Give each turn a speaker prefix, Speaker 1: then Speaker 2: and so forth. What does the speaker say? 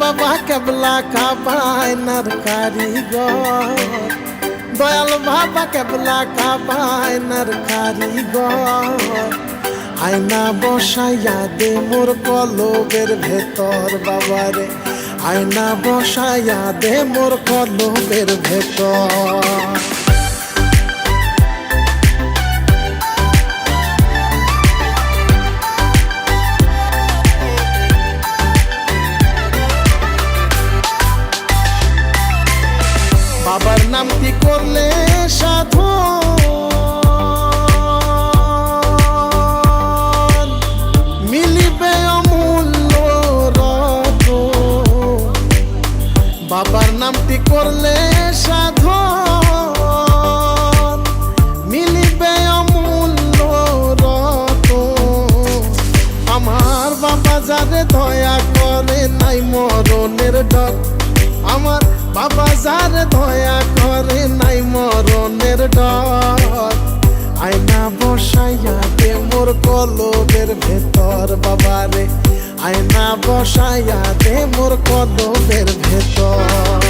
Speaker 1: বাবা কেবলা কাবায়নার কারিগর, দয়াল বাবা কেবলা কাবায়নার কারিগর, আয়না বসাইয়া দে মোর কলবের ভেতর বাবারে, আয়না বসাইয়া দে মোর কলবের ভেতর। বাবার নাম কি করলে সাধু, মিলিবে অমূল্য রতন। বাবার নামটি করলে সাধু, মিলিবে অমূল্য রতন। আমার বাবা যারে দয়া করে নাই মরণের ডর, আমার বাবা যারে দয়া করে নাই মরণের ডর। আয়না বসাইয়া দে মোর কলবের ভেতর বাবারে, আয়না বসাইয়া দে মোর কলবের ভেতর।